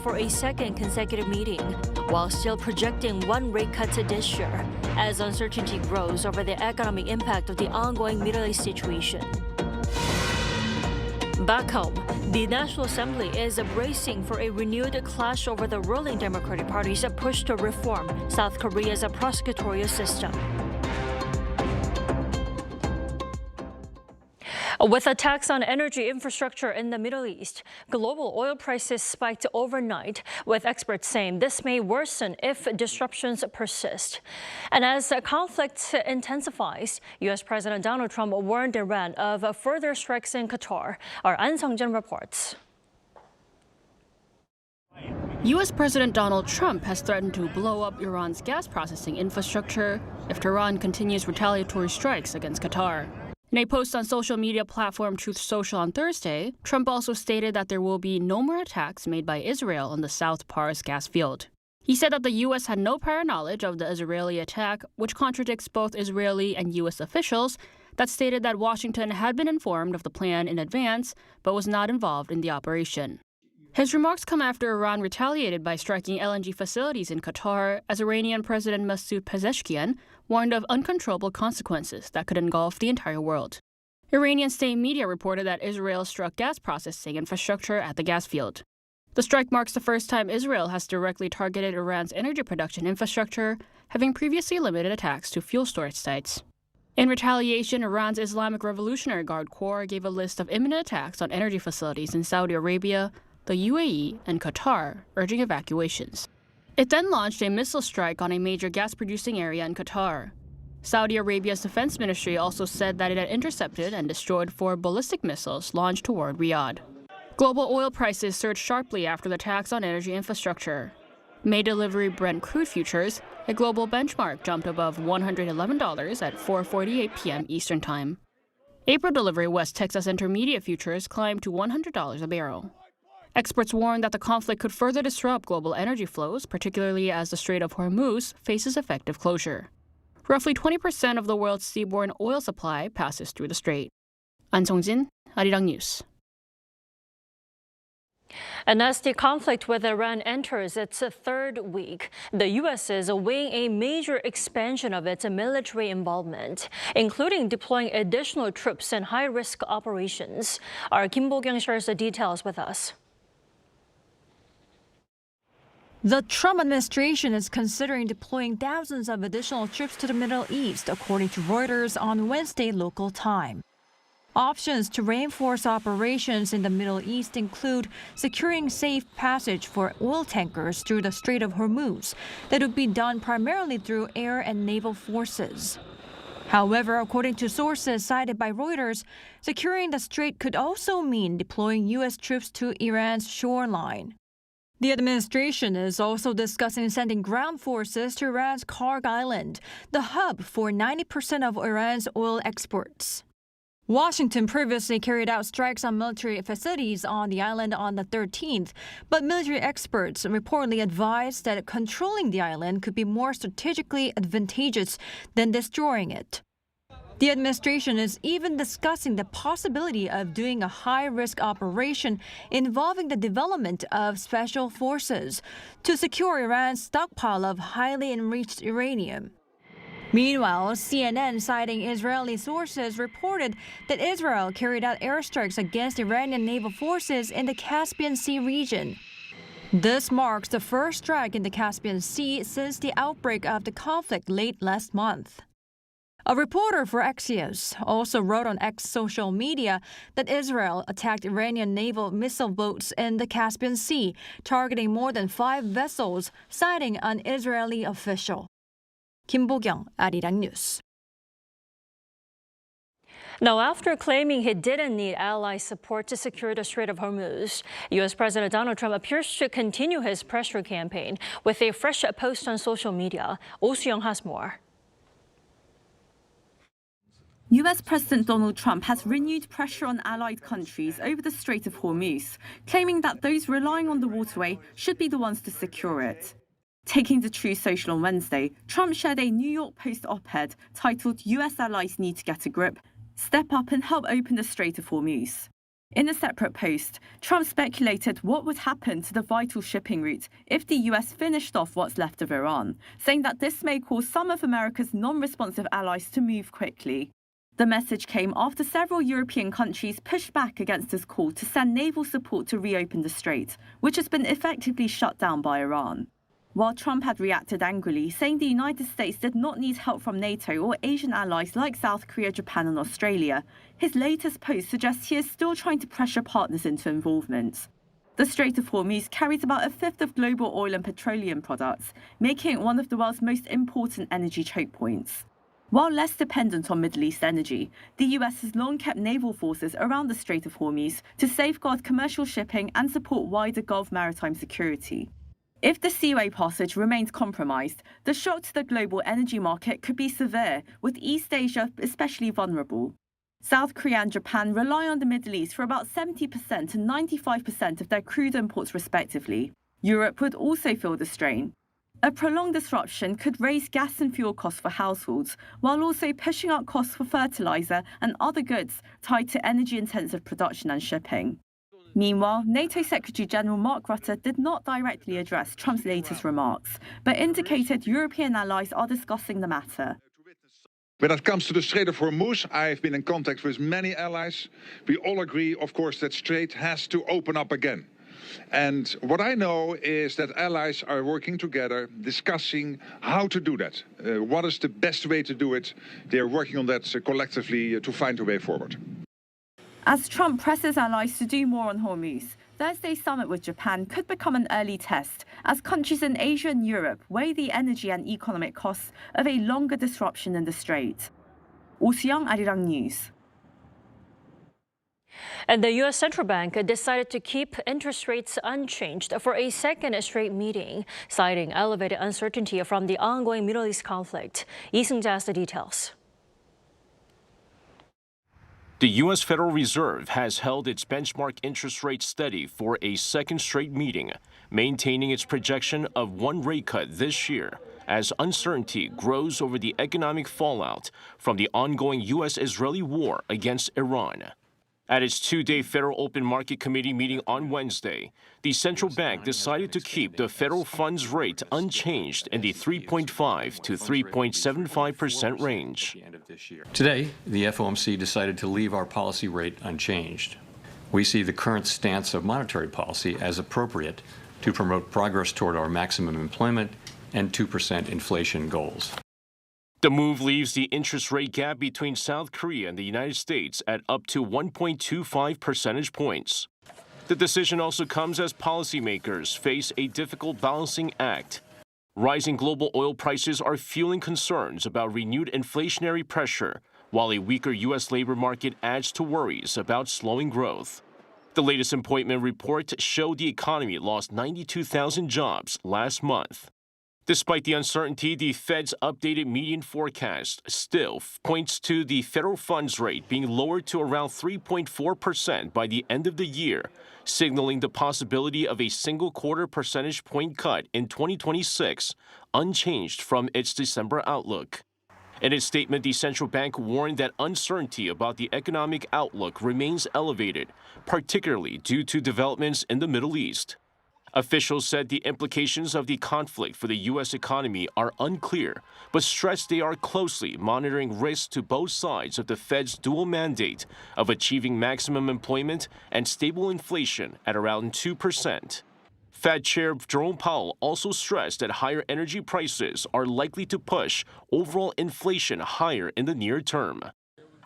for a second consecutive meeting, while still projecting one rate cut this year, as uncertainty grows over the economic impact of the ongoing Middle East situation. Back home, the National Assembly is bracing for a renewed clash over the ruling Democratic Party's push to reform South Korea's prosecutorial system. With attacks on energy infrastructure in the Middle East, global oil prices spiked overnight, with experts saying this may worsen if disruptions persist. And as the conflict intensifies, U.S. President Donald Trump warned Iran of further strikes in Qatar. Our An Sung-jin reports. U.S. President Donald Trump has threatened to blow up Iran's gas processing infrastructure if Tehran continues retaliatory strikes against Qatar. In a post on social media platform Truth Social on Thursday, Trump also stated that there will be no more attacks made by Israel on the South Pars gas field. He said that the U.S. had no prior knowledge of the Israeli attack, which contradicts both Israeli and U.S. officials that stated that Washington had been informed of the plan in advance, but was not involved in the operation. His remarks come after Iran retaliated by striking LNG facilities in Qatar, as Iranian President Masoud Pezeshkian warned of uncontrollable consequences that could engulf the entire world. Iranian state media reported that Israel struck gas processing infrastructure at the gas field. The strike marks the first time Israel has directly targeted Iran's energy production infrastructure, having previously limited attacks to fuel storage sites. In retaliation, Iran's Islamic Revolutionary Guard Corps gave a list of imminent attacks on energy facilities in Saudi Arabia, the UAE, and Qatar, urging evacuations. It then launched a missile strike on a major gas-producing area in Qatar. Saudi Arabia's defense ministry also said that it had intercepted and destroyed 4 ballistic missiles launched toward Riyadh. Global oil prices surged sharply after the attacks on energy infrastructure. May delivery Brent crude futures, a global benchmark, jumped above $111 at 4:48 p.m. Eastern Time. April delivery West Texas Intermediate futures climbed to $100 a barrel. Experts warn that the conflict could further disrupt global energy flows, particularly as the Strait of Hormuz faces effective closure. Roughly 20% of the world's seaborne oil supply passes through the strait. An Sung-jin, Arirang News. And as the conflict with Iran enters its third week, the U.S. is weighing a major expansion of its military involvement, including deploying additional troops in high-risk operations. Our Kim Bo-kyung shares the details with us. The Trump administration is considering deploying thousands of additional troops to the Middle East, according to Reuters on Wednesday local time. Options to reinforce operations in the Middle East include securing safe passage for oil tankers through the Strait of Hormuz that would be done primarily through air and naval forces. However, according to sources cited by Reuters, securing the strait could also mean deploying U.S. troops to Iran's shoreline. The administration is also discussing sending ground forces to Iran's Karg Island, the hub for 90% of Iran's oil exports. Washington previously carried out strikes on military facilities on the island on the 13th, but military experts reportedly advised that controlling the island could be more strategically advantageous than destroying it. The administration is even discussing the possibility of doing a high-risk operation involving the development of special forces to secure Iran's stockpile of highly enriched uranium. Meanwhile, CNN, citing Israeli sources, reported that Israel carried out airstrikes against Iranian naval forces in the Caspian Sea region. This marks the first strike in the Caspian Sea since the outbreak of the conflict late last month. A reporter for Axios also wrote on X social media that Israel attacked Iranian naval missile boats in the Caspian Sea, targeting more than 5 vessels, citing an Israeli official. Kim Bo-kyung, Arirang News. Now, after claiming he didn't need ally support to secure the Strait of Hormuz, U.S. President Donald Trump appears to continue his pressure campaign with a fresh post on social media. Oh Soo-young has more. US President Donald Trump has renewed pressure on allied countries over the Strait of Hormuz, claiming that those relying on the waterway should be the ones to secure it. Taking to Truth Social on Wednesday, Trump shared a New York Post op-ed titled "US Allies Need to Get a Grip, Step Up and Help Open the Strait of Hormuz." In a separate post, Trump speculated what would happen to the vital shipping route if the US finished off what's left of Iran, saying that this may cause some of America's non-responsive allies to move quickly. The message came after several European countries pushed back against his call to send naval support to reopen the strait, which has been effectively shut down by Iran. While Trump had reacted angrily, saying the United States did not need help from NATO or Asian allies like South Korea, Japan and Australia, his latest post suggests he is still trying to pressure partners into involvement. The Strait of Hormuz carries about a fifth of global oil and petroleum products, making it one of the world's most important energy choke points. While less dependent on Middle East energy, the US has long kept naval forces around the Strait of Hormuz to safeguard commercial shipping and support wider Gulf maritime security. If the seaway passage remains compromised, the shock to the global energy market could be severe, with East Asia especially vulnerable. South Korea and Japan rely on the Middle East for about 70% and 95% of their crude imports respectively. Europe would also feel the strain. A prolonged disruption could raise gas and fuel costs for households, while also pushing up costs for fertilizer and other goods tied to energy-intensive production and shipping. Meanwhile, NATO Secretary-General Mark Rutte did not directly address Trump's latest remarks, but indicated European allies are discussing the matter. When it comes to the Strait of Hormuz, I've been in contact with many allies. We all agree, of course, that strait has to open up again. And what I know is that allies are working together, discussing how to do that. What is the best way to do it? They are working on that collectively to find a way forward. As Trump presses allies to do more on Hormuz, Thursday's summit with Japan could become an early test as countries in Asia and Europe weigh the energy and economic costs of a longer disruption in the strait. Young, Arirang News. And the U.S. Central Bank decided to keep interest rates unchanged for a second straight meeting, citing elevated uncertainty from the ongoing Middle East conflict. Lee Seung-jae has the details. The U.S. Federal Reserve has held its benchmark interest rate steady for a second straight meeting, maintaining its projection of one rate cut this year as uncertainty grows over the economic fallout from the ongoing U.S.-Israeli war against Iran. At its two-day Federal Open Market Committee meeting on Wednesday, the central bank decided to keep the federal funds rate unchanged in the 3.5 to 3.75% range. Today, the FOMC decided to leave our policy rate unchanged. We see the current stance of monetary policy as appropriate to promote progress toward our maximum employment and 2% inflation goals. The move leaves the interest rate gap between South Korea and the United States at up to 1.25 percentage points. The decision also comes as policymakers face a difficult balancing act. Rising global oil prices are fueling concerns about renewed inflationary pressure, while a weaker U.S. labor market adds to worries about slowing growth. The latest employment report showed the economy lost 92,000 jobs last month. Despite the uncertainty, the Fed's updated median forecast still points to the federal funds rate being lowered to around 3.4% by the end of the year, signaling the possibility of a single quarter percentage point cut in 2026, unchanged from its December outlook. In its statement, the central bank warned that uncertainty about the economic outlook remains elevated, particularly due to developments in the Middle East. Officials said the implications of the conflict for the U.S. economy are unclear, but stressed they are closely monitoring risks to both sides of the Fed's dual mandate of achieving maximum employment and stable inflation at around 2%. Fed Chair Jerome Powell also stressed that higher energy prices are likely to push overall inflation higher in the near term.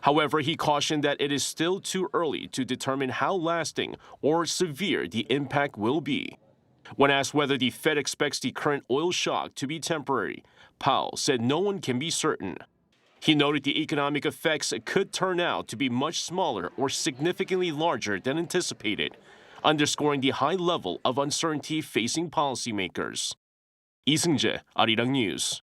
However, he cautioned that it is still too early to determine how lasting or severe the impact will be. When asked whether the Fed expects the current oil shock to be temporary, Powell said no one can be certain. He noted the economic effects could turn out to be much smaller or significantly larger than anticipated, underscoring the high level of uncertainty facing policymakers. Lee Seung-jae, Arirang News.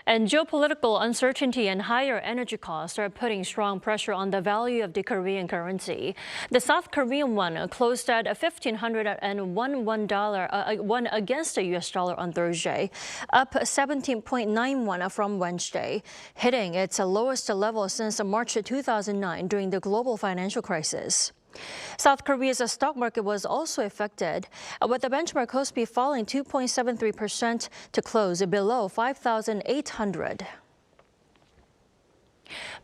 And geopolitical uncertainty and higher energy costs are putting strong pressure on the value of the Korean currency. The South Korean won closed at $1,501 against the US dollar on Thursday, up 17.91 from Wednesday, hitting its lowest level since March 2009 during the global financial crisis. South Korea's stock market was also affected, with the benchmark Kospi falling 2.73% to close below 5,800.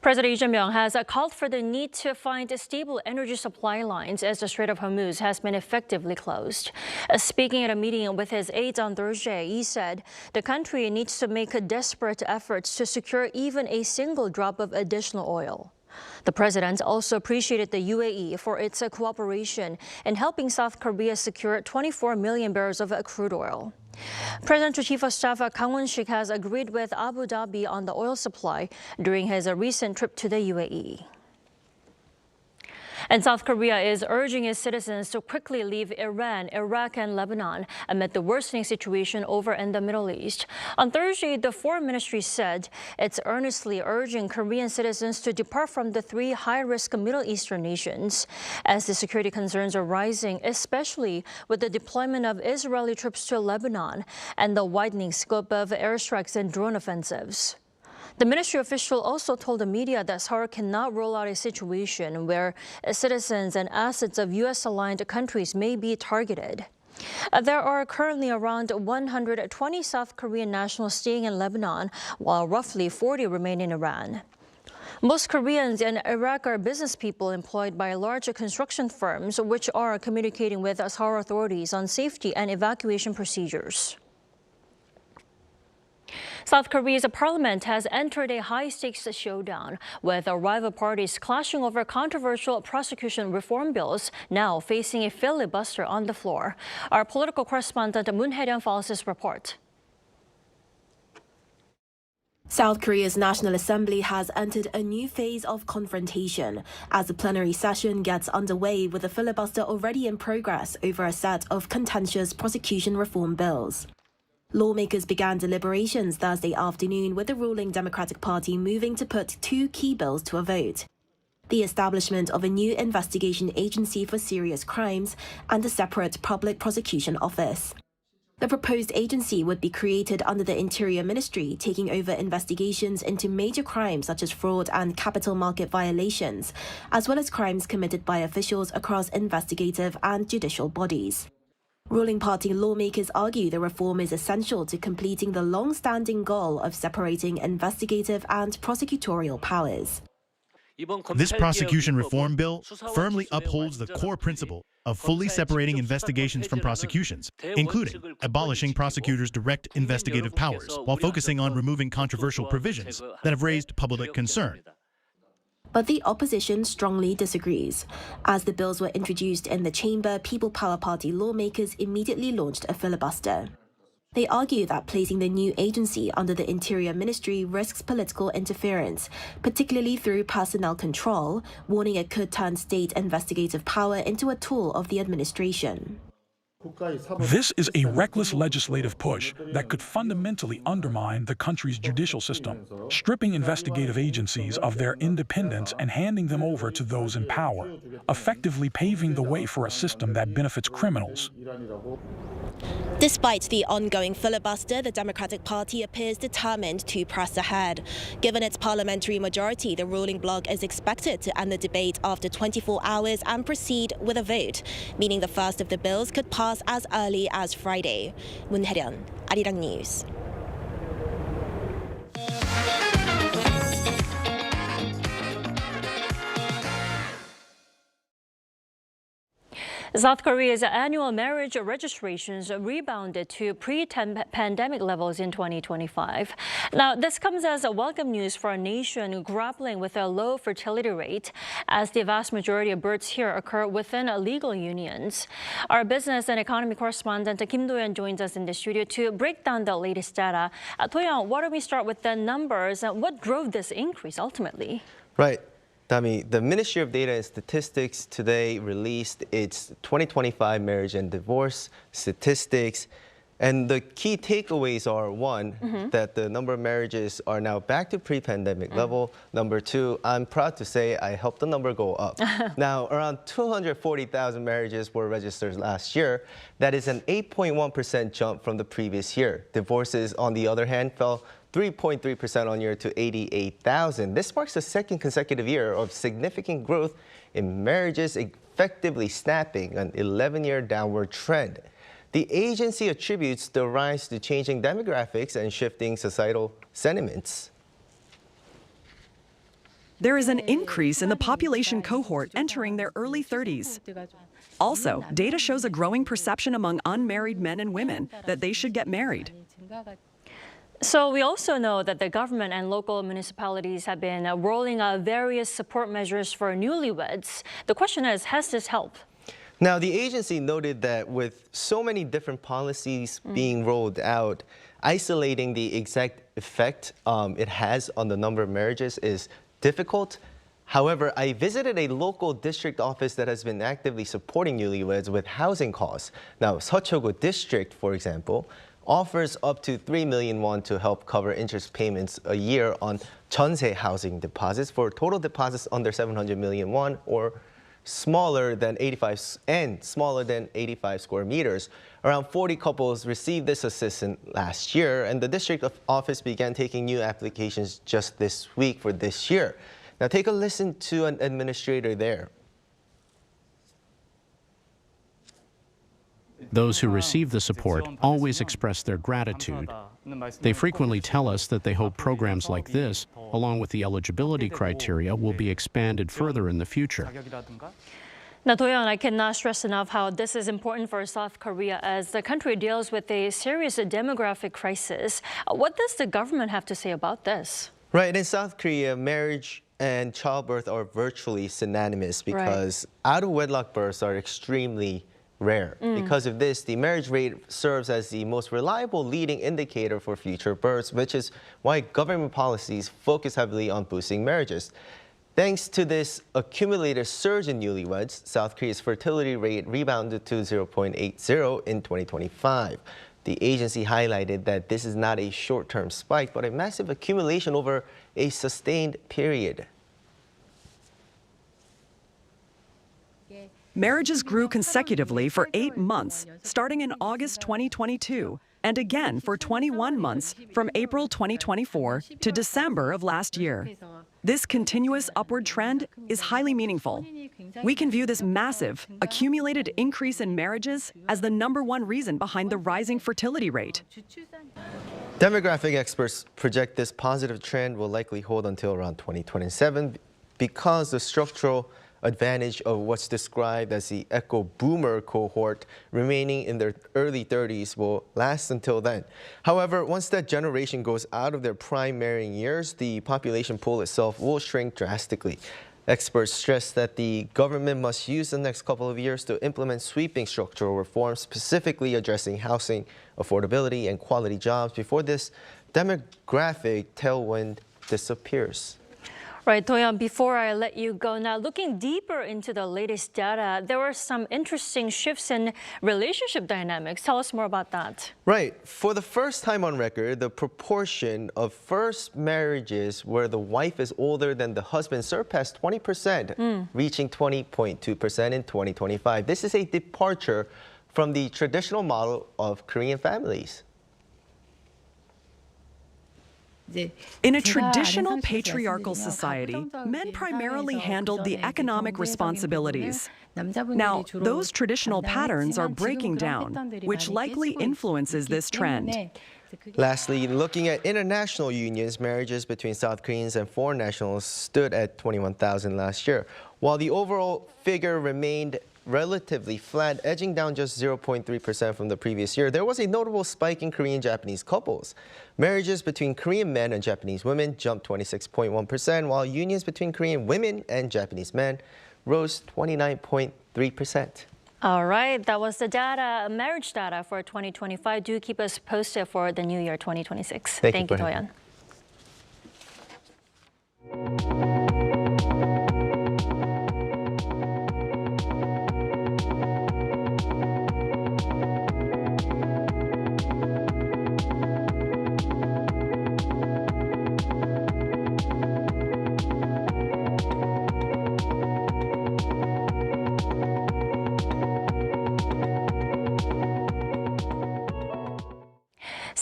President Lee Jae-myung has called for the need to find stable energy supply lines as the Strait of Hormuz has been effectively closed. Speaking at a meeting with his aides on Thursday, he said the country needs to make desperate efforts to secure even a single drop of additional oil. The president also appreciated the UAE for its cooperation in helping South Korea secure 24 million barrels of crude oil. Presidential Chief of Staff Kang Won-sik has agreed with Abu Dhabi on the oil supply during his recent trip to the UAE. And South Korea is urging its citizens to quickly leave Iran, Iraq, and Lebanon amid the worsening situation over in the Middle East. On Thursday, the foreign ministry said it's earnestly urging Korean citizens to depart from the three high-risk Middle Eastern nations, as the security concerns are rising, especially with the deployment of Israeli troops to Lebanon and the widening scope of airstrikes and drone offensives. The ministry official also told the media that Seoul cannot rule out a situation where citizens and assets of U.S.-aligned countries may be targeted. There are currently around 120 South Korean nationals staying in Lebanon, while roughly 40 remain in Iran. Most Koreans in Iraq are business people employed by large construction firms, which are communicating with Seoul authorities on safety and evacuation procedures. South Korea's parliament has entered a high-stakes showdown, with rival parties clashing over controversial prosecution reform bills now facing a filibuster on the floor. Our political correspondent Moon Hae-ryung follows this report. South Korea's National Assembly has entered a new phase of confrontation as the plenary session gets underway with a filibuster already in progress over a set of contentious prosecution reform bills. Lawmakers began deliberations Thursday afternoon with the ruling Democratic Party moving to put two key bills to a vote: the establishment of a new investigation agency for serious crimes and a separate public prosecution office. The proposed agency would be created under the Interior Ministry, taking over investigations into major crimes such as fraud and capital market violations, as well as crimes committed by officials across investigative and judicial bodies. Ruling party lawmakers argue the reform is essential to completing the long-standing goal of separating investigative and prosecutorial powers. This prosecution reform bill firmly upholds the core principle of fully separating investigations from prosecutions, including abolishing prosecutors' direct investigative powers while focusing on removing controversial provisions that have raised public concern. But the opposition strongly disagrees. As the bills were introduced in the chamber, People Power Party lawmakers immediately launched a filibuster. They argue that placing the new agency under the Interior Ministry risks political interference, particularly through personnel control, warning it could turn state investigative power into a tool of the administration. This is a reckless legislative push that could fundamentally undermine the country's judicial system, stripping investigative agencies of their independence and handing them over to those in power, effectively paving the way for a system that benefits criminals. Despite the ongoing filibuster, the Democratic Party appears determined to press ahead. Given its parliamentary majority, the ruling bloc is expected to end the debate after 24 hours and proceed with a vote, meaning the first of the bills could pass as early as Friday. Moon Hae-ryung, Arirang News. South Korea's annual marriage registrations rebounded to pre-pandemic levels in 2025. Now, this comes as a welcome news for a nation grappling with a low fertility rate, as the vast majority of births here occur within legal unions. Our business and economy correspondent Kim Do-yeon joins us in the studio to break down the latest data. Do-yeon, why don't we start with the numbers and what drove this increase ultimately? Right. Dami, the Ministry of Data and Statistics today released its 2025 marriage and divorce statistics. And the key takeaways are, one, that the number of marriages are now back to pre-pandemic level. Number two, I'm proud to say I helped the number go up. Now, around 240,000 marriages were registered last year. That is an 8.1% jump from the previous year. Divorces, on the other hand, fell 3.3% on year to 88,000. This marks the second consecutive year of significant growth in marriages, effectively snapping an 11-year downward trend. The agency attributes the rise to changing demographics and shifting societal sentiments. There is an increase in the population cohort entering their early 30s. Also, data shows a growing perception among unmarried men and women that they should get married. So we also know that the government and local municipalities have been rolling out various support measures for newlyweds. The question is, has this helped? Now, the agency noted that with so many different policies being rolled out, isolating the exact effect it has on the number of marriages is difficult. However, I visited a local district office that has been actively supporting newlyweds with housing costs. Now, Seochogu District, for example, offers up to 3 million won to help cover interest payments a year on jeonse housing deposits for total deposits under 700 million won or smaller than 85 square meters. Around 40 couples received this assistance last year, and the district office began taking new applications just this week for this year. Now take a listen to an administrator there. Those who receive the support always express their gratitude. They frequently tell us that they hope programs like this, along with the eligibility criteria, will be expanded further in the future. Now, Doyeon, I cannot stress enough how this is important for South Korea as the country deals with a serious demographic crisis. What does the government have to say about this? Right, in South Korea, marriage and childbirth are virtually synonymous because out-of-wedlock births are extremely rare. Because of this, the marriage rate serves as the most reliable leading indicator for future births, which is why government policies focus heavily on boosting marriages. Thanks to this accumulated surge in newlyweds, South Korea's fertility rate rebounded to 0.80 in 2025. The agency highlighted that this is not a short-term spike, but a massive accumulation over a sustained period. Marriages grew consecutively for 8 months, starting in August 2022, and again for 21 months from April 2024 to December of last year. This continuous upward trend is highly meaningful. We can view this massive, accumulated increase in marriages as the #1 reason behind the rising fertility rate. Demographic experts project this positive trend will likely hold until around 2027 because the structural advantage of what's described as the eco-boomer cohort remaining in their early 30s will last until then. However, once that generation goes out of their prime marrying years, the population pool itself will shrink drastically. Experts stress that the government must use the next couple of years to implement sweeping structural reforms, specifically addressing housing affordability and quality jobs before this demographic tailwind disappears. Right, Doyeon, before I let you go, now looking deeper into the latest data, there were some interesting shifts in relationship dynamics. Tell us more about that. Right. For the first time on record, the proportion of first marriages where the wife is older than the husband surpassed 20%, reaching 20.2% in 2025. This is a departure from the traditional model of Korean families. In a traditional patriarchal society, men primarily handled the economic responsibilities. Now, those traditional patterns are breaking down, which likely influences this trend. Lastly, looking at international unions, marriages between South Koreans and foreign nationals stood at 21,000 last year, while the overall figure remained relatively flat, edging down just 0.3% from the previous year. There was a notable spike in Korean-Japanese couples. Marriages between Korean men and Japanese women jumped 26.1%, while unions between Korean women and Japanese men rose 29.3%. All right, that was the data, marriage data for 2025. Do keep us posted for the new year 2026. Thank you, Doyeon.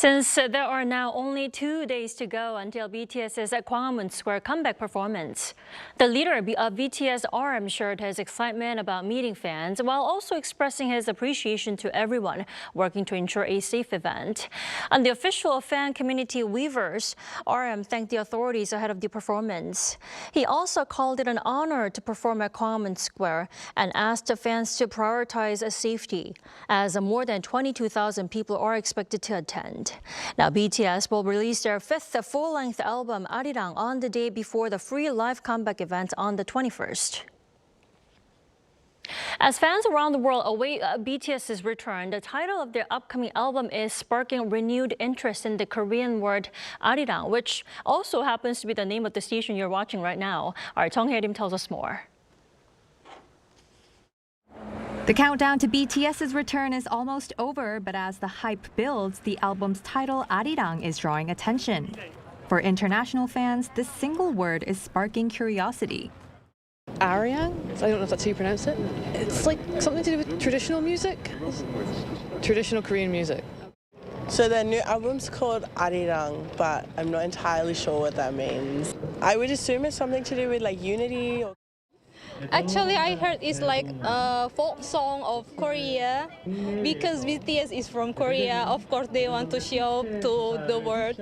Since there are now only 2 days to go until BTS's Gwanghwamun Square comeback performance, the leader of BTS RM shared his excitement about meeting fans while also expressing his appreciation to everyone working to ensure a safe event. On the official fan community Weavers, RM thanked the authorities ahead of the performance. He also called it an honor to perform at Gwanghwamun Square and asked the fans to prioritize safety, as more than 22,000 people are expected to attend. Now, BTS will release their 5th full-length album, Arirang, on the day before the free live comeback event on the 21st. As fans around the world await BTS's return, the title of their upcoming album is sparking renewed interest in the Korean word Arirang, which also happens to be the name of the station you're watching right now. Our Jung Hae-rim tells us more. The countdown to BTS's return is almost over, but as the hype builds, the album's title, Arirang, is drawing attention. For international fans, this single word is sparking curiosity. Arirang? I don't know if that's how you pronounce it. It's like something to do with traditional music. Traditional Korean music. So their new album's called Arirang, but I'm not entirely sure what that means. I would assume it's something to do with like unity. Actually, I heard it's like a folk song of Korea. Because BTS is from Korea, of course they want to show to the world.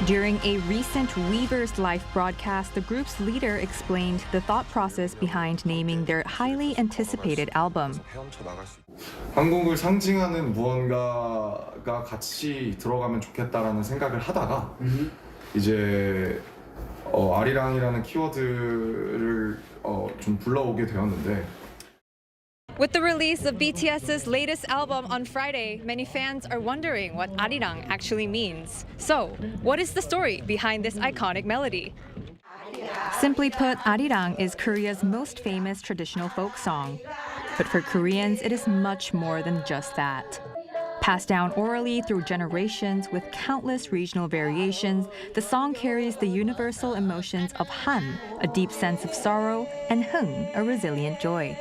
During a recent Weavers live broadcast, the group's leader explained the thought process behind naming their highly anticipated album. 한국을 상징하는 무언가가 같이 들어가면 좋겠다라는 생각을 하다가 이제 아리랑이라는 키워드를 좀 불러오게 되었는데. With the release of BTS's latest album on Friday, many fans are wondering what Arirang actually means. So, what is the story behind this iconic melody? Simply put, Arirang is Korea's most famous traditional folk song. But for Koreans, it is much more than just that. Passed down orally through generations with countless regional variations, the song carries the universal emotions of Han, a deep sense of sorrow, and Hung, a resilient joy.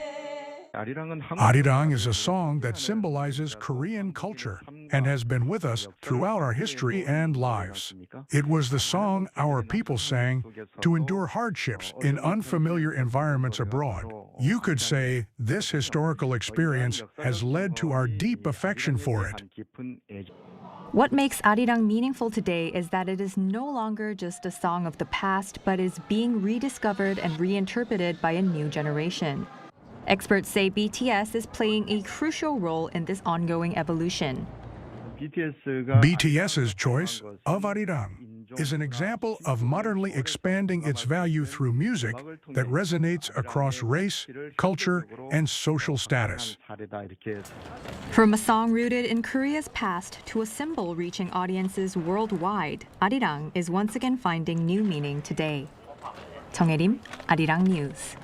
Arirang is a song that symbolizes Korean culture and has been with us throughout our history and lives. It was the song our people sang to endure hardships in unfamiliar environments abroad. You could say this historical experience has led to our deep affection for it. What makes Arirang meaningful today is that it is no longer just a song of the past, but is being rediscovered and reinterpreted by a new generation. Experts say BTS is playing a crucial role in this ongoing evolution. BTS's choice of Arirang is an example of modernly expanding its value through music that resonates across race, culture, and social status. From a song rooted in Korea's past to a symbol reaching audiences worldwide, Arirang is once again finding new meaning today. Jung Hae-rim, Arirang News.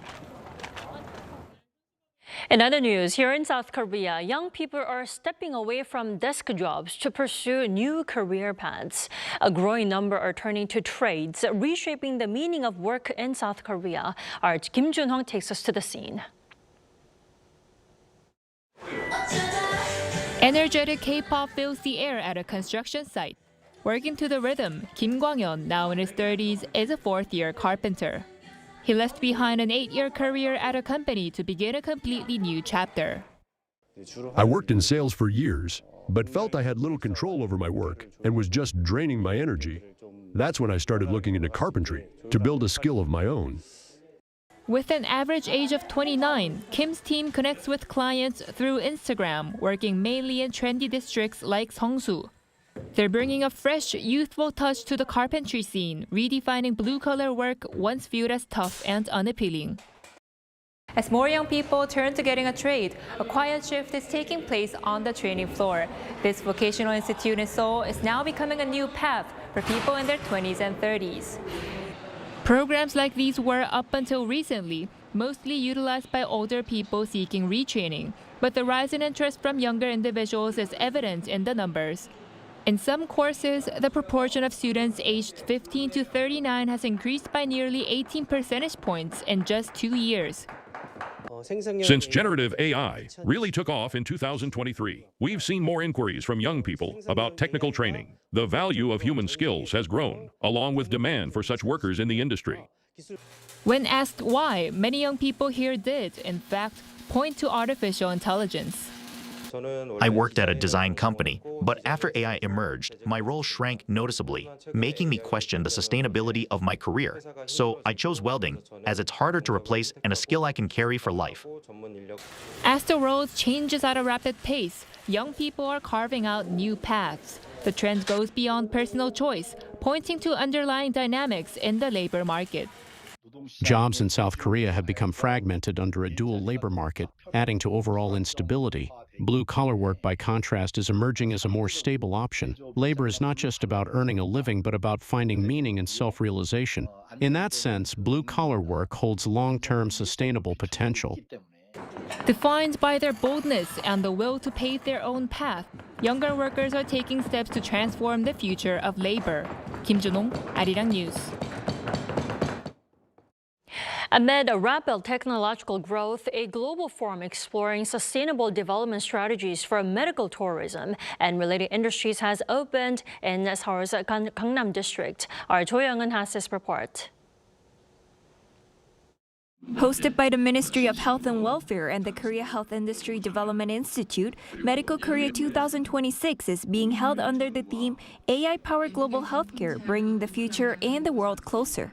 In other news, here in South Korea, young people are stepping away from desk jobs to pursue new career paths. A growing number are turning to trades, reshaping the meaning of work in South Korea. Our Kim Jun-hong takes us to the scene. Energetic K-pop fills the air at a construction site. Working to the rhythm, Kim Kwang-yeon, now in his 30s, is a fourth-year carpenter. He left behind an 8-year career at a company to begin a completely new chapter. I worked in sales for years, but felt I had little control over my work and was just draining my energy. That's when I started looking into carpentry to build a skill of my own. With an average age of 29, Kim's team connects with clients through Instagram, working mainly in trendy districts like Seongsu. They're bringing a fresh, youthful touch to the carpentry scene, redefining blue-collar work once viewed as tough and unappealing. As more young people turn to getting a trade, a quiet shift is taking place on the training floor. This vocational institute in Seoul is now becoming a new path for people in their 20s and 30s. Programs like these were, up until recently, mostly utilized by older people seeking retraining. But the rise in interest from younger individuals is evident in the numbers. In some courses, the proportion of students aged 15 to 39 has increased by nearly 18 percentage points in just 2 years. Since generative AI really took off in 2023, we've seen more inquiries from young people about technical training. The value of human skills has grown, along with demand for such workers in the industry. When asked why, many young people here did, in fact, point to artificial intelligence. I worked at a design company, but after AI emerged, my role shrank noticeably, making me question the sustainability of my career. So I chose welding, as it's harder to replace and a skill I can carry for life. As the world changes at a rapid pace, young people are carving out new paths. The trend goes beyond personal choice, pointing to underlying dynamics in the labor market. Jobs in South Korea have become fragmented under a dual labor market, adding to overall instability. Blue-collar work, by contrast, is emerging as a more stable option. Labor is not just about earning a living, but about finding meaning and self-realization. In that sense, blue-collar work holds long-term sustainable potential. Defined by their boldness and the will to pave their own path, younger workers are taking steps to transform the future of labor. Kim Junong, Arirang News. Amid a rapid technological growth, a global forum exploring sustainable development strategies for medical tourism and related industries has opened in Seoul's Gangnam district. Our Jo Young-eun has this report. Hosted by the Ministry of Health and Welfare and the Korea Health Industry Development Institute, Medical Korea 2026 is being held under the theme AI-powered global healthcare, bringing the future and the world closer.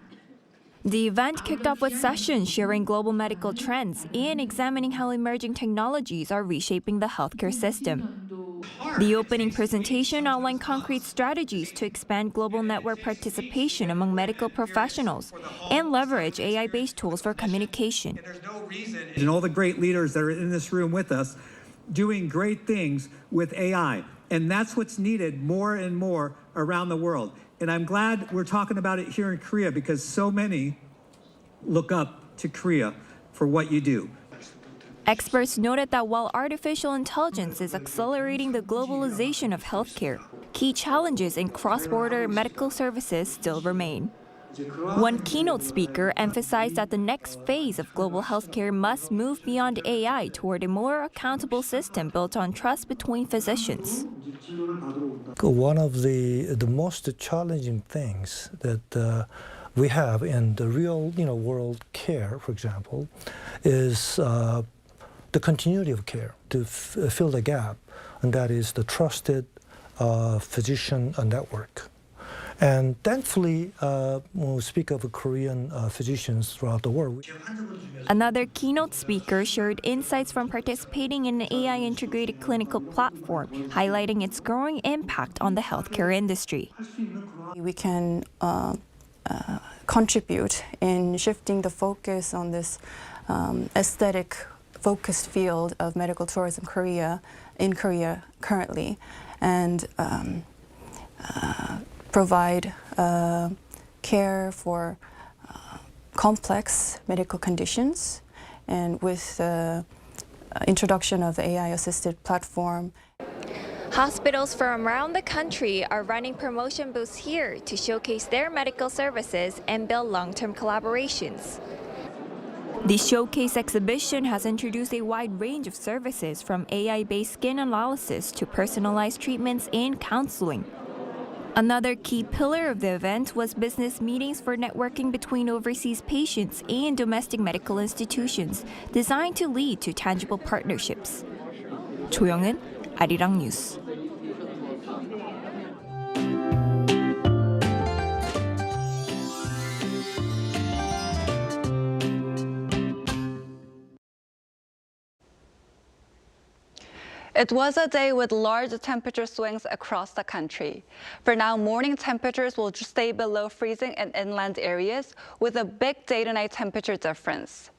The event kicked off with sessions sharing global medical trends and examining how emerging technologies are reshaping the healthcare system. The opening presentation outlined concrete strategies to expand global network participation among medical professionals and leverage AI-based tools for communication. And all the great leaders that are in this room with us doing great things with AI. And that's what's needed more and more around the world. And I'm glad we're talking about it here in Korea because so many look up to Korea for what you do. Experts noted that while artificial intelligence is accelerating the globalization of healthcare, key challenges in cross-border medical services still remain. One keynote speaker emphasized that the next phase of global healthcare must move beyond AI toward a more accountable system built on trust between physicians. One of the most challenging things that we have in the real world care, for example, is the continuity of care to fill the gap, and that is the trusted physician network. And thankfully, when we speak of Korean physicians throughout the world. Another keynote speaker shared insights from participating in an AI-integrated clinical platform, highlighting its growing impact on the healthcare industry. We can contribute in shifting the focus on this aesthetic-focused field of medical tourism in Korea currently, and provide care for complex medical conditions, and with the introduction of the AI-assisted platform. Hospitals from around the country are running promotion booths here to showcase their medical services and build long-term collaborations. The showcase exhibition has introduced a wide range of services from AI-based skin analysis to personalized treatments and counseling. Another key pillar of the event was business meetings for networking between overseas patients and domestic medical institutions, designed to lead to tangible partnerships. Jo Young-eun, Arirang News. It was a day with large temperature swings across the country. For now, morning temperatures will stay below freezing in inland areas with a big day-to-night temperature difference.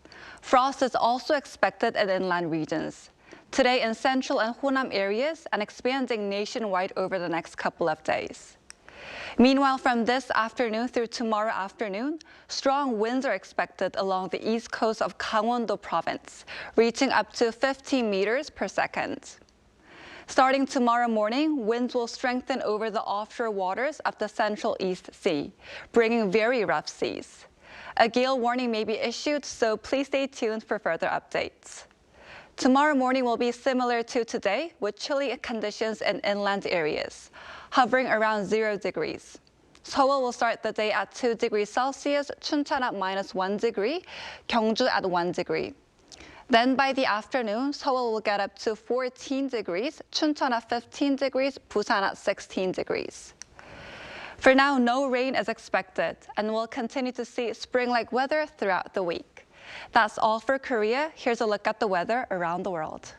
Frost is also expected in inland regions. Today in central and Honam areas and expanding nationwide over the next couple of days. Meanwhile, from this afternoon through tomorrow afternoon, strong winds are expected along the east coast of Gangwon-do province, reaching up to 15 meters per second. Starting tomorrow morning, winds will strengthen over the offshore waters of the Central East Sea, bringing very rough seas. A gale warning may be issued, so please stay tuned for further updates. Tomorrow morning will be similar to today, with chilly conditions in inland areas, hovering around 0 degrees. Seoul will start the day at 2 degrees Celsius, Chuncheon at -1 degree, Gyeongju at 1 degree. Then by the afternoon, Seoul will get up to 14 degrees, Chuncheon at 15 degrees, Busan at 16 degrees. For now, no rain is expected, and we'll continue to see spring-like weather throughout the week. That's all for Korea. Here's a look at the weather around the world.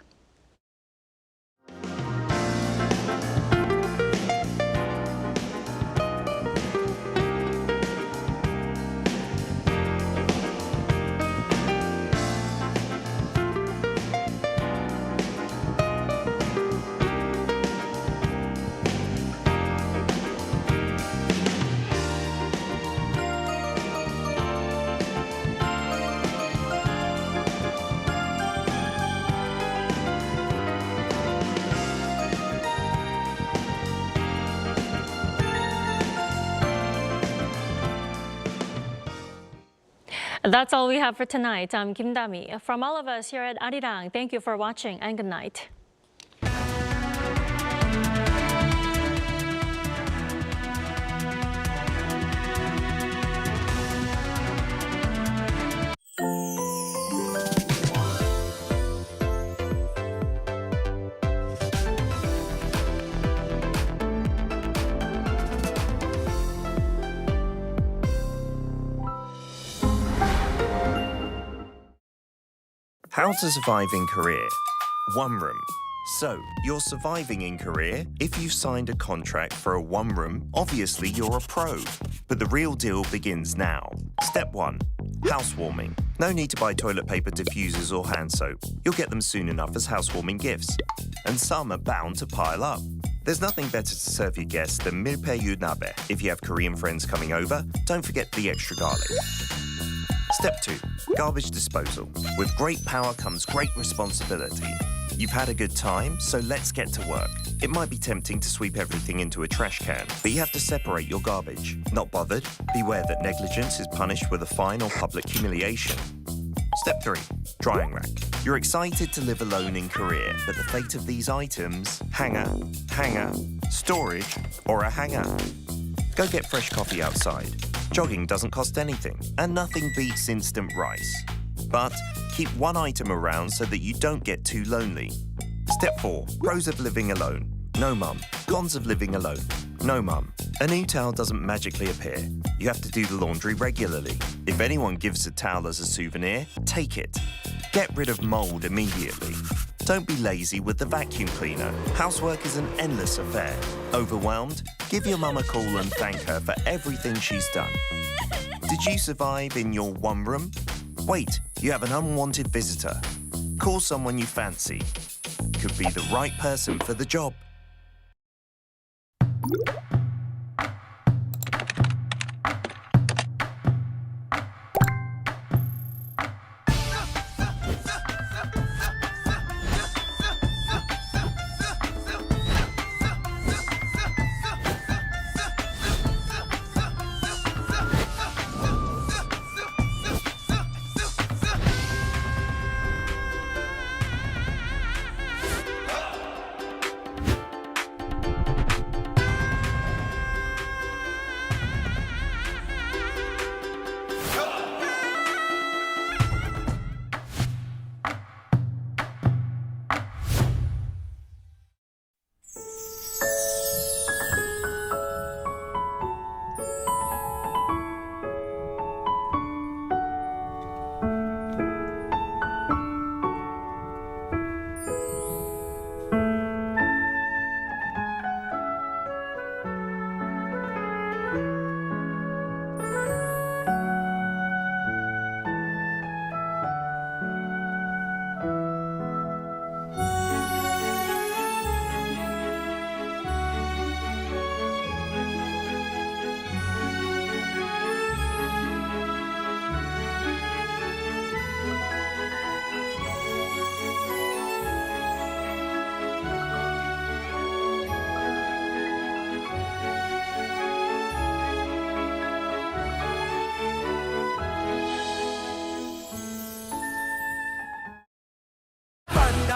That's all we have for tonight. I'm Kim Dami. From all of us here at Arirang, thank you for watching and good night. How to survive in Korea. One room. So, you're surviving in Korea if you've signed a contract for a one room, obviously you're a pro. But the real deal begins now. Step 1. Housewarming. No need to buy toilet paper, diffusers or hand soap. You'll get them soon enough as housewarming gifts. And some are bound to pile up. There's nothing better to serve your guests than milpaeyu nabe. If you have Korean friends coming over, don't forget the extra garlic. Step 2. Garbage disposal. With great power comes great responsibility. You've had a good time, so let's get to work. It might be tempting to sweep everything into a trash can, but you have to separate your garbage. Not bothered? Beware that negligence is punished with a fine or public humiliation. Step 3. Drying rack. You're excited to live alone in Korea, but the fate of these items, hanger, storage, or a hanger. Go get fresh coffee outside. Jogging doesn't cost anything, and nothing beats instant rice. But keep one item around so that you don't get too lonely. Step 4. Pros of living alone. No mum. Cons of living alone. No mum. A new towel doesn't magically appear. You have to do the laundry regularly. If anyone gives a towel as a souvenir, take it. Get rid of mold immediately. Don't be lazy with the vacuum cleaner. Housework is an endless affair. Overwhelmed? Give your mum a call and thank her for everything she's done. Did you survive in your one room? Wait, you have an unwanted visitor. Call someone you fancy. Could be the right person for the job.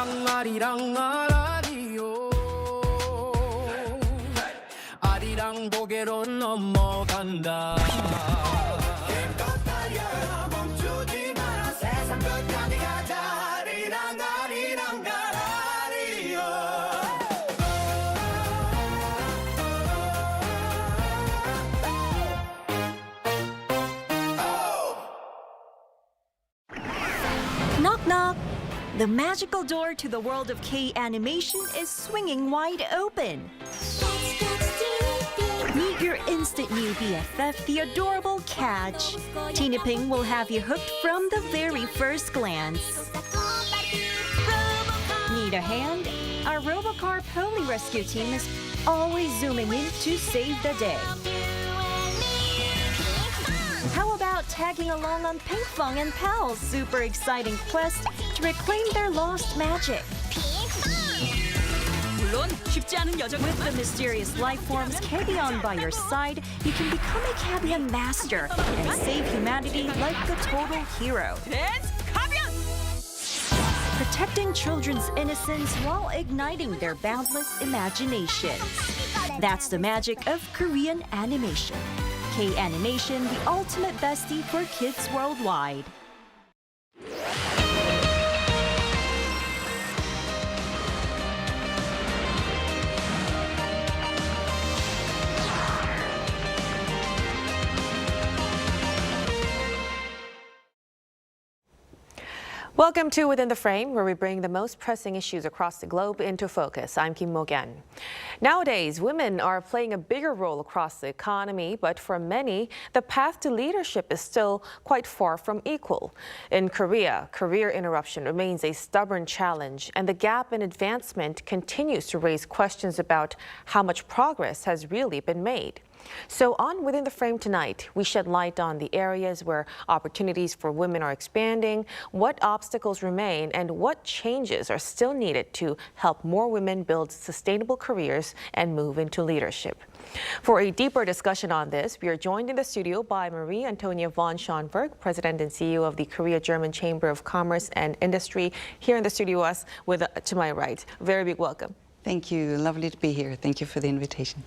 아리랑 아리랑 아라리요 아리랑 고개로 넘어간다 힘껏 달려 멈추지 마라 세상 끝까지 가자 아리랑 아리랑 아라리요 Knock knock! The magical door to the world of K-animation is swinging wide open. Meet your instant new BFF, the adorable Catch. Tina Ping will have you hooked from the very first glance. Need a hand? Our Robocar Poli Rescue team is always zooming in to save the day. How about tagging along on Pinkfong and Pal's super exciting quest to reclaim their lost magic? With the mysterious life forms Cabion by your side, you can become a Cabion master and save humanity like a total hero. Protecting children's innocence while igniting their boundless imaginations. That's the magic of Korean animation. K-animation, the ultimate bestie for kids worldwide. Welcome to Within the Frame, where we bring the most pressing issues across the globe into focus. I'm Kim Mo-gyan. Nowadays, women are playing a bigger role across the economy, but for many, the path to leadership is still quite far from equal. In Korea, career interruption remains a stubborn challenge, and the gap in advancement continues to raise questions about how much progress has really been made. So on Within the Frame tonight, we shed light on the areas where opportunities for women are expanding, what obstacles remain, and what changes are still needed to help more women build sustainable careers and move into leadership. For a deeper discussion on this, we are joined in the studio by Marie Antonia von Schonberg, President and CEO of the Korea-German Chamber of Commerce and Industry, here in the studio to my right. Very big welcome. Thank you. Lovely to be here. Thank you for the invitation.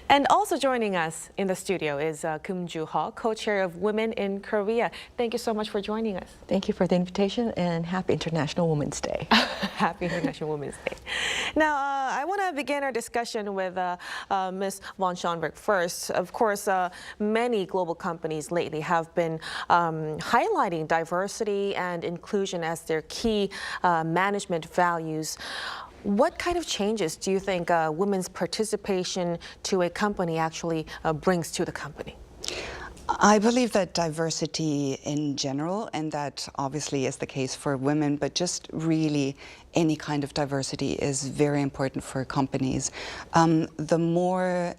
And also joining us in the studio is Keum Joo-ho, co-chair of Women in Korea. Thank you so much for joining us. Thank you for the invitation, and happy International Women's Day. Happy International Women's Day. Now, I want to begin our discussion with Ms. von Schonberg first. Of course, many global companies lately have been highlighting diversity and inclusion as their key management values. What kind of changes do you think women's participation to a company actually brings to the company? I believe that diversity in general, and that obviously is the case for women, but just really any kind of diversity is very important for companies. The more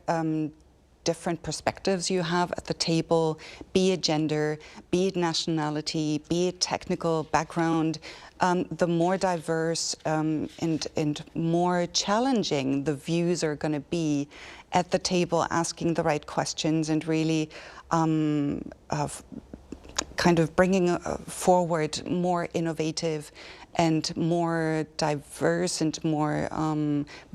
different perspectives you have at the table, be it gender, be it nationality, be it technical background, the more diverse and more challenging the views are going to be at the table, asking the right questions and really kind of bringing forward more innovative and more diverse and more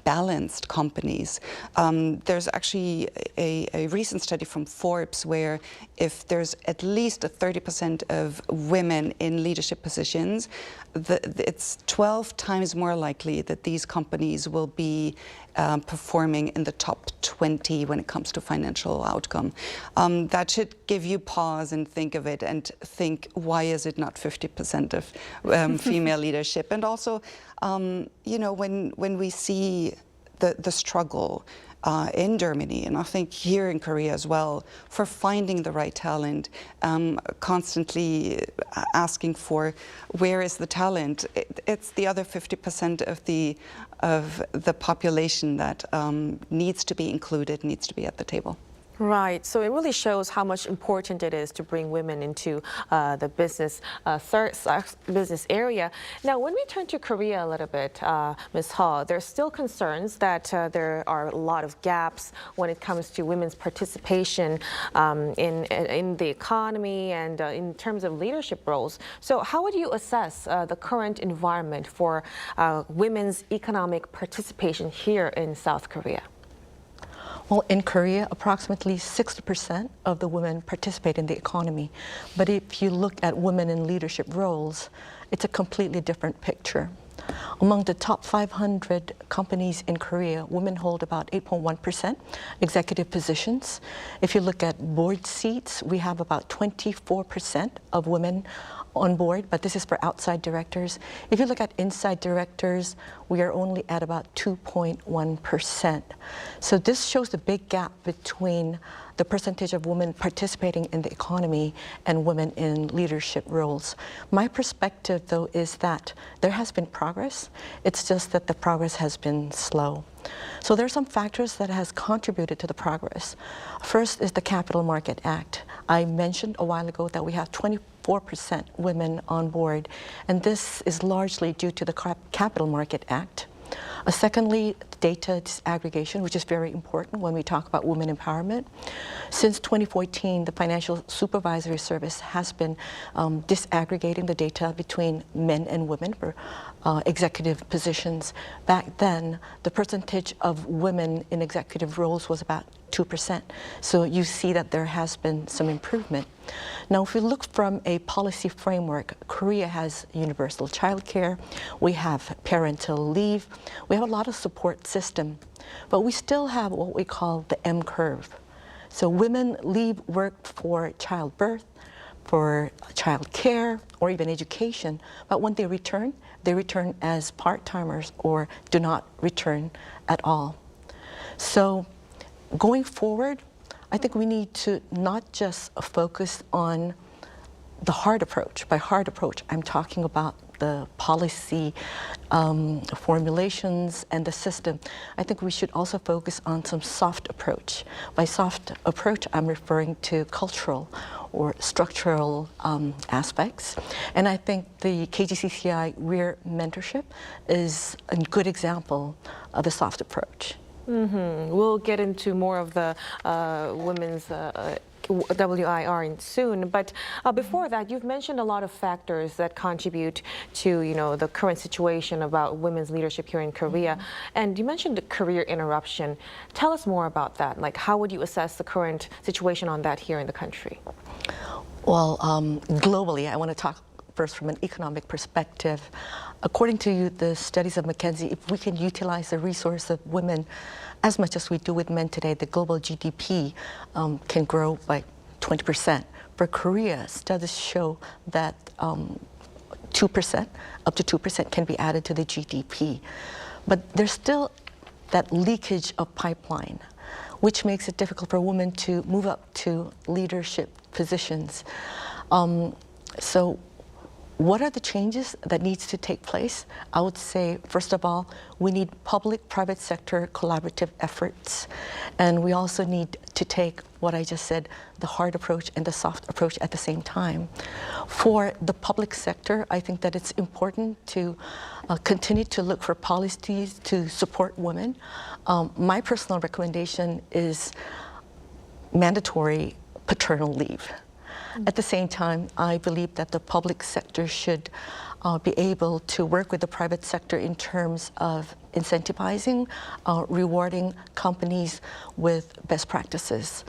balanced companies. There's actually a recent study from Forbes where if there's at least 30% of women in leadership positions, it's 12 times more likely that these companies will be performing in the top 20 when it comes to financial outcome. That should give you pause and think of it and think, why is it not 50% of female leadership? And also, you know, when we see the struggle in Germany, and I think here in Korea as well, for finding the right talent, constantly asking for where is the talent. It's the other 50% of the population that needs to be included, needs to be at the table. Right, so it really shows how much important it is to bring women into the business business area. Now, when we turn to Korea a little bit, Ms. Hall, there's still concerns that there are a lot of gaps when it comes to women's participation in the economy and in terms of leadership roles. So how would you assess the current environment for women's economic participation here in South Korea? Well, in Korea, approximately 60% of the women participate in the economy. But if you look at women in leadership roles, it's a completely different picture. Among the top 500 companies in Korea, women hold about 8.1% executive positions. If you look at board seats, we have about 24% of women on board, but this is for outside directors. If you look at inside directors, we are only at about 2.1%. So this shows the big gap between the percentage of women participating in the economy and women in leadership roles. My perspective, though, is that there has been progress. It's just that the progress has been slow. So there are some factors that has contributed to the progress. First is the Capital Market Act. I mentioned a while ago that we have 24% women on board, and this is largely due to the Capital Market Act. Secondly, data disaggregation, which is very important when we talk about women empowerment. Since 2014, the Financial Supervisory Service has been disaggregating the data between men and women for executive positions. Back then, the percentage of women in executive roles was about 2%. So you see that there has been some improvement. Now, if we look from a policy framework, Korea has universal childcare, we have parental leave, we have a lot of support system, but we still have what we call the M curve. So women leave work for childbirth, for child care, or even education, but when they return as part-timers or do not return at all. So going forward, I think we need to not just focus on the hard approach. By hard approach, I'm talking about the policy formulations and the system. I think we should also focus on some soft approach. By soft approach, I'm referring to cultural or structural aspects. And I think the KGCCI Rear Mentorship is a good example of a soft approach. We'll get into more of the women's WIR soon, but before that, you've mentioned a lot of factors that contribute to, the current situation about women's leadership here in Korea, and you mentioned the career interruption. Tell us more about that. Like, how would you assess the current situation on that here in the country? Well, globally, I want to talk first from an economic perspective. According to the studies of McKinsey, if we can utilize the resource of women as much as we do with men today, the global GDP can grow by 20%. For Korea, studies show that 2%, up to 2% can be added to the GDP. But there's still that leakage of pipeline, which makes it difficult for women to move up to leadership positions. So what are the changes that needs to take place? I would say, first of all, we need public-private sector collaborative efforts. And we also need to take what I just said, the hard approach and the soft approach at the same time. For the public sector, I think that it's important to continue to look for policies to support women. My personal recommendation is mandatory paternal leave. At the same time, I believe that the public sector should be able to work with the private sector in terms of incentivizing, rewarding companies with best practices.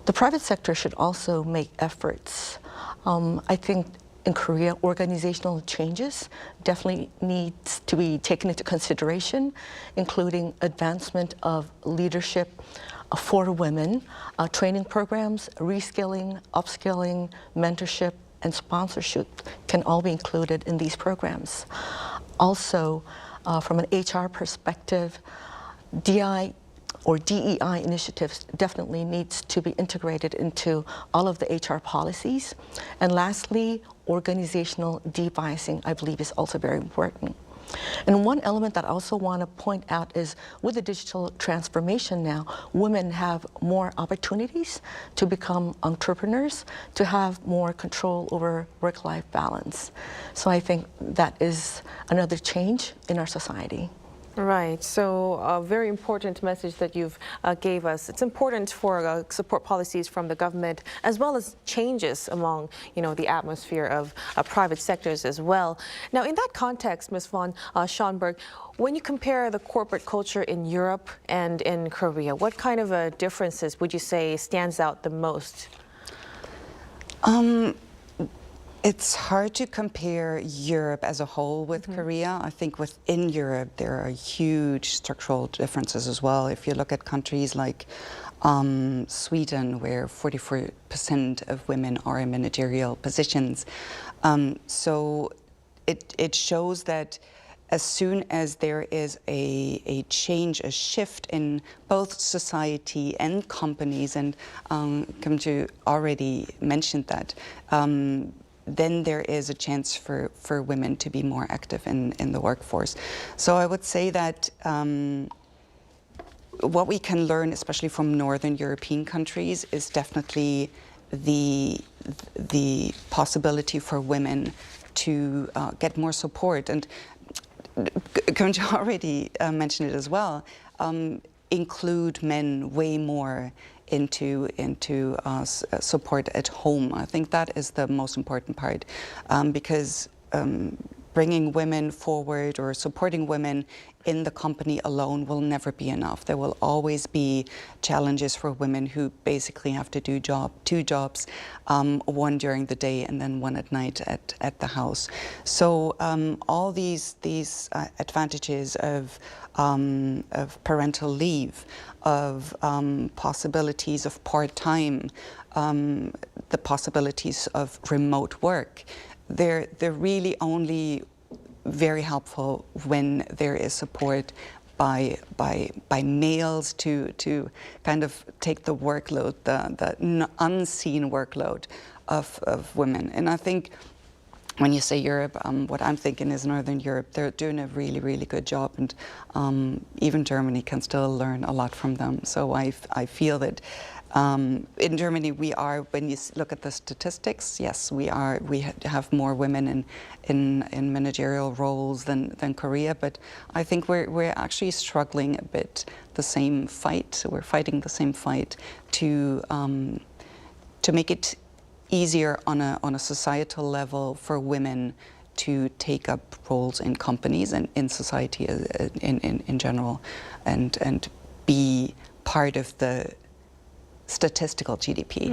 The private sector should also make efforts. I think in Korea, organizational changes definitely needs to be taken into consideration, including advancement of leadership for women, training programs, reskilling, upskilling, mentorship, and sponsorship can all be included in these programs. Also, from an HR perspective, DI or DEI initiatives definitely needs to be integrated into all of the HR policies. And lastly, organizational debiasing, I believe, is also very important. And one element that I also want to point out is with the digital transformation now, women have more opportunities to become entrepreneurs, to have more control over work-life balance. So I think that is another change in our society. Right. So a very important message that you've gave us. It's important for support policies from the government as well as changes among, the atmosphere of private sectors as well. Now, in that context, Ms. von Schonberg, when you compare the corporate culture in Europe and in Korea, what kind of differences would you say stands out the most? It's hard to compare Europe as a whole with Korea. I think within Europe there are huge structural differences as well. If you look at countries like Sweden, where 44% of women are in managerial positions. So it shows that as soon as there is a change, a shift in both society and companies, and Kim-Ju already mentioned that, then there is a chance for women to be more active in the workforce. So I would say that what we can learn, especially from Northern European countries, is definitely the possibility for women to get more support. And Kim-Ju already mentioned it as well, include men way more into support at home. I think that is the most important part, because bringing women forward or supporting women in the company alone will never be enough. There will always be challenges for women who basically have to do two jobs, one during the day and then one at night at the house. So all these advantages of parental leave, of possibilities of part-time, the possibilities of remote work, they're really only very helpful when there is support by males to kind of take the workload, the unseen workload of women. And I think when you say Europe, what I'm thinking is Northern Europe. They're doing a really, really good job, and even Germany can still learn a lot from them. So I feel that in Germany we are, when you look at the statistics, yes, we have more women in managerial roles than Korea, but I think we're actually struggling a bit the same fight. We're fighting the same fight to make it easier on a societal level for women to take up roles in companies and in society in general, and be part of the statistical GDP.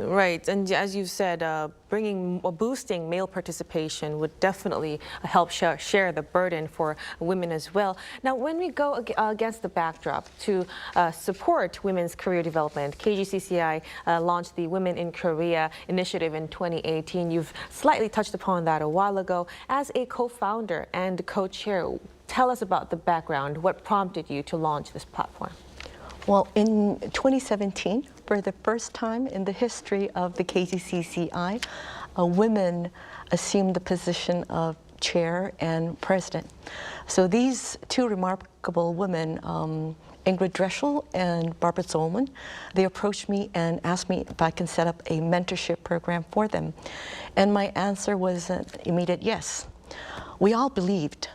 Right, and as you said, boosting male participation would definitely help share the burden for women as well. Now, when we go against the backdrop to support women's career development, KGCCI launched the Women in Korea initiative in 2018. You've slightly touched upon that a while ago. As a co-founder and co-chair, tell us about the background. What prompted you to launch this platform? Well, in 2017, for the first time in the history of the KGCCI, women assumed the position of chair and president. So these two remarkable women, Ingrid Dreschel and Barbara Zolman, they approached me and asked me if I can set up a mentorship program for them. And my answer was an immediate yes. We all believed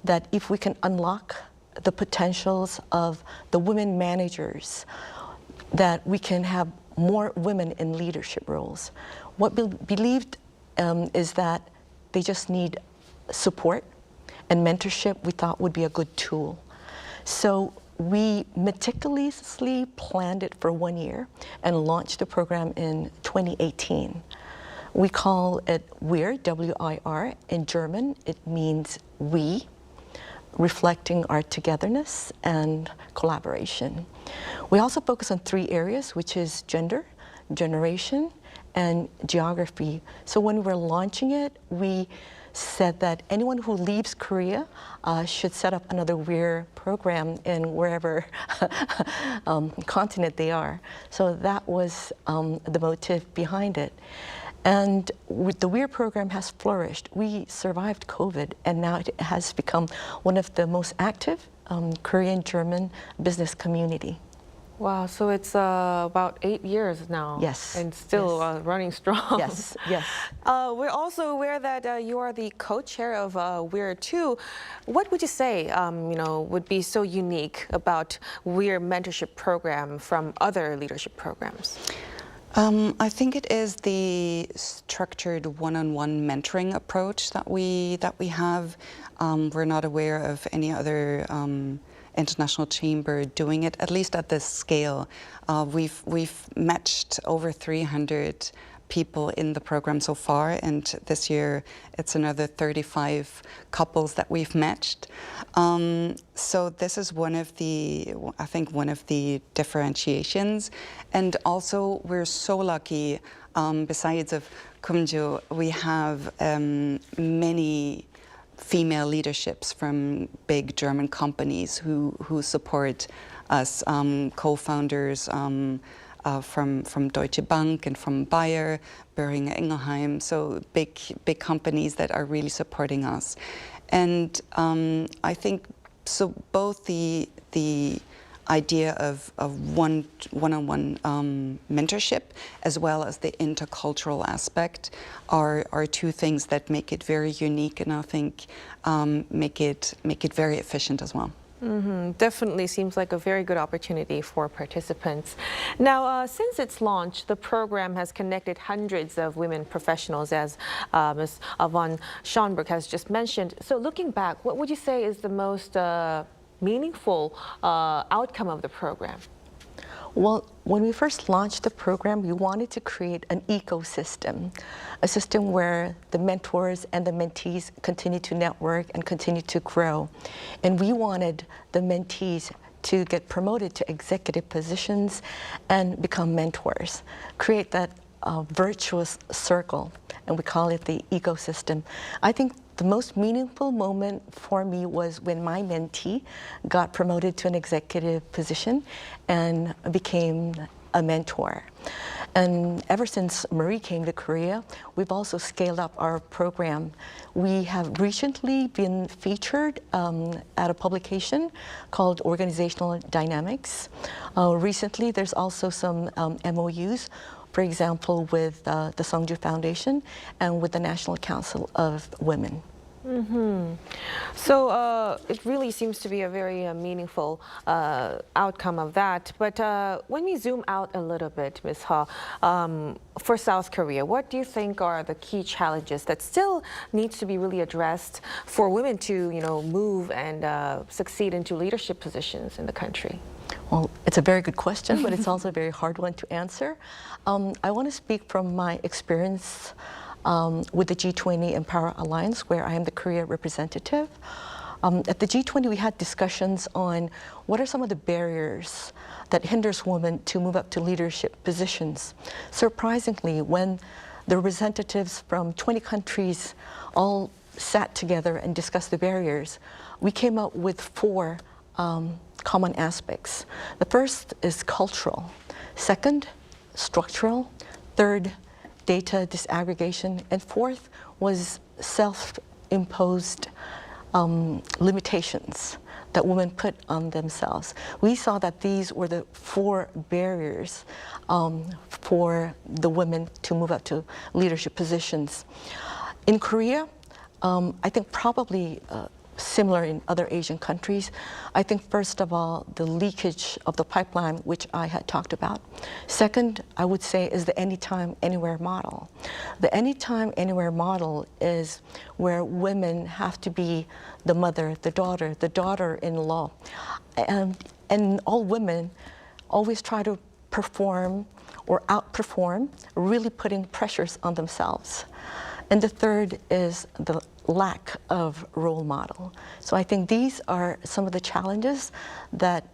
that if we can unlock the potentials of the women managers, that we can have more women in leadership roles. What we believed is that they just need support, and mentorship we thought would be a good tool. So we meticulously planned it for 1 year and launched the program in 2018. We call it WIR, W-I-R. In German, it means we, reflecting our togetherness and collaboration. We also focus on 3 areas, which is gender, generation, and geography. So when we were launching it, we said that anyone who leaves Korea should set up another WIR program in wherever continent they are. So that was the motive behind it. And the WEIR program has flourished. We survived COVID, and now it has become one of the most active Korean-German business community. Wow, so it's about 8 years now. Yes. And still running strong. Yes, yes. We're also aware that you are the co-chair of WEIR too. What would you say, would be so unique about WEIR mentorship program from other leadership programs? I think it is the structured one-on-one mentoring approach that we have. We're not aware of any other international chamber doing it, at least at this scale. We've matched over 300 people in the program so far, and this year it's another 35 couples that we've matched. So this is one of the differentiations. And also we're so lucky, besides of Kumju, we have many female leaderships from big German companies who support us, co-founders from Deutsche Bank and from Bayer, Boehringer Ingelheim, so big companies that are really supporting us. And I think so both the idea of one-on-one mentorship as well as the intercultural aspect are two things that make it very unique, and I think make it very efficient as well. Definitely seems like a very good opportunity for participants. Now, since its launch, the program has connected hundreds of women professionals, as Ms. Von Schonberg has just mentioned. So looking back, what would you say is the most meaningful outcome of the program? Well, when we first launched the program, we wanted to create an ecosystem, a system where the mentors and the mentees continue to network and continue to grow. And we wanted the mentees to get promoted to executive positions and become mentors, create that virtuous circle, and we call it the ecosystem. I think the most meaningful moment for me was when my mentee got promoted to an executive position and became a mentor. And ever since Marie came to Korea, we've also scaled up our program. We have recently been featured at a publication called Organizational Dynamics. Recently, there's also some MOUs, for example, with the Sungju Foundation and with the National Council of Women. So it really seems to be a very meaningful outcome of that. But when we zoom out a little bit, Ms. Ha, for South Korea, what do you think are the key challenges that still needs to be really addressed for women to, move and succeed into leadership positions in the country? Well, it's a very good question, but it's also a very hard one to answer. I want to speak from my experience with the G20 Empower Alliance, where I am the Korea representative. At the G20, we had discussions on what are some of the barriers that hinders women to move up to leadership positions. Surprisingly, when the representatives from 20 countries all sat together and discussed the barriers, we came up with 4 common aspects. The first is cultural. Second, structural. Third, data disaggregation. And fourth was self-imposed limitations that women put on themselves. We saw that these were the 4 barriers for the women to move up to leadership positions. In Korea, I think probably similar in other Asian countries. I think first of all, the leakage of the pipeline, which I had talked about. Second, I would say, is the anytime, anywhere model. The anytime, anywhere model is where women have to be the mother, the daughter-in-law. And all women always try to perform or outperform, really putting pressures on themselves. And the third is the lack of role model. So I think these are some of the challenges that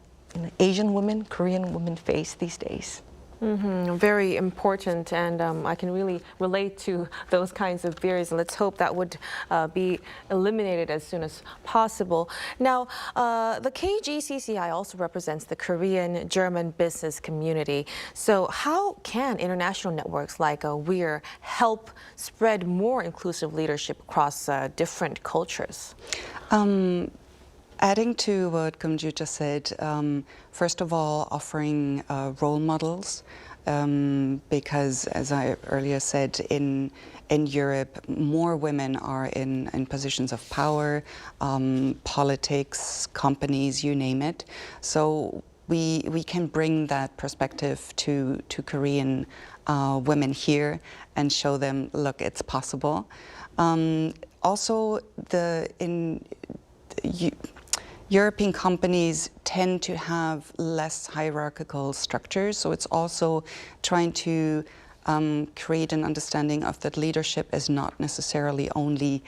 Asian women, Korean women face these days. Very important, and I can really relate to those kinds of fears. Let's hope that would be eliminated as soon as possible. Now, the KGCCI also represents the Korean-German business community. So how can international networks like WEIR help spread more inclusive leadership across different cultures? Adding to what Kumju just said, first of all, offering role models, because as I earlier said, in Europe, more women are in positions of power, politics, companies, you name it. So we can bring that perspective to Korean women here and show them, look, it's possible. Also, European companies tend to have less hierarchical structures, so it's also trying to create an understanding of that leadership is not necessarily only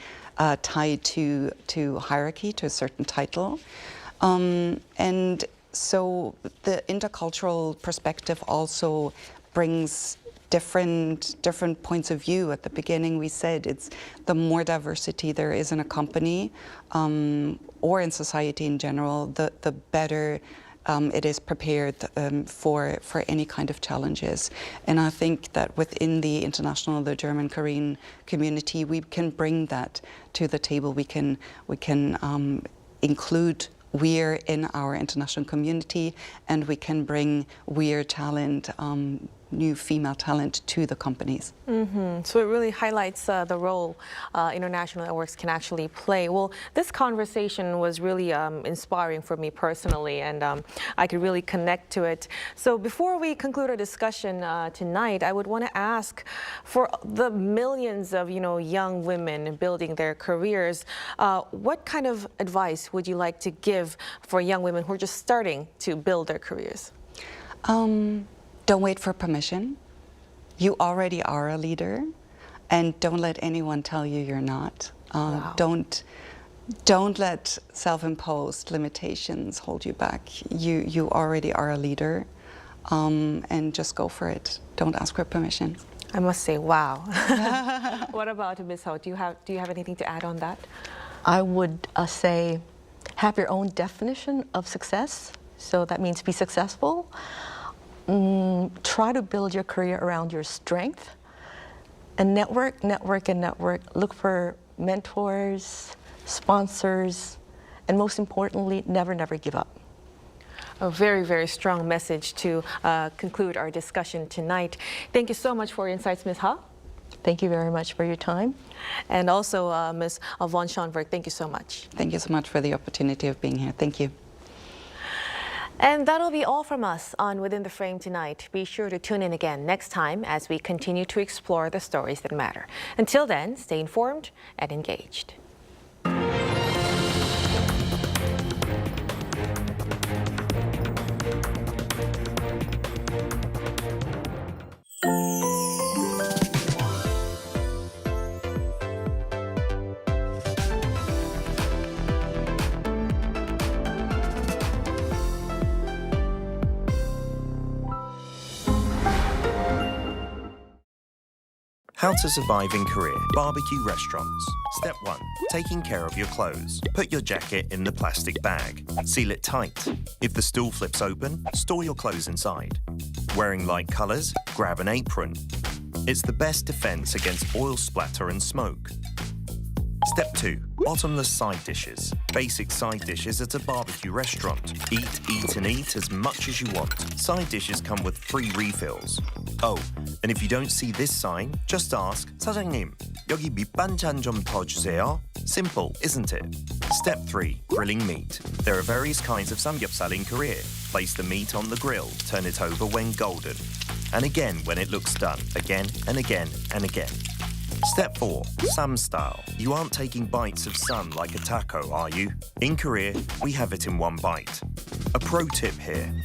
tied to hierarchy, to a certain title. And so the intercultural perspective also brings different points of view. At the beginning we said it's the more diversity there is in a company or in society in general, the better it is prepared for any kind of challenges. And I think that within the international, the German-Korean community, we can bring that to the table. We can include WEIR in our international community, and we can bring WEIR talent, new female talent to the companies. So it really highlights the role international networks can actually play. Well, this conversation was really inspiring for me personally, and I could really connect to it. So before we conclude our discussion tonight, I would want to ask, for the millions of young women building their careers, what kind of advice would you like to give for young women who are just starting to build their careers? Don't wait for permission. You already are a leader, and don't let anyone tell you you're not. Wow. Don't let self-imposed limitations hold you back. You already are a leader, and just go for it. Don't ask for permission. I must say, wow. What about Ms. Ho? Do you have anything to add on that? I would say, have your own definition of success. So that means be successful. Try to build your career around your strength, and network. Look for mentors, sponsors, and most importantly, never give up. A very, very strong message to conclude our discussion tonight. Thank you so much for your insights, Ms. Ha. Thank you very much for your time. And also, Ms. Von Schonberg, thank you so much. Thank you so much for the opportunity of being here. Thank you. And that'll be all from us on Within the Frame tonight. Be sure to tune in again next time as we continue to explore the stories that matter. Until then, stay informed and engaged. How to survive in Korea. Barbecue restaurants. Step 1. Taking care of your clothes. Put your jacket in the plastic bag. Seal it tight. If the stool flips open, store your clothes inside. Wearing light colors? Grab an apron. It's the best defense against oil splatter and smoke. Step 2. Bottomless side dishes. Basic side dishes at a barbecue restaurant. Eat, and eat as much as you want. Side dishes come with free refills. Oh, and if you don't see this sign, just ask, 사장님, 여기 밑반찬 좀 더 주세요. Simple, isn't it? Step 3. Grilling meat. There are various kinds of samgyeopsal in Korea. Place the meat on the grill. Turn it over when golden. And again when it looks done. Again and again and again. Step 4. Sam style. You aren't taking bites of sam like a taco, are you? In Korea, we have it in one bite. A pro tip here.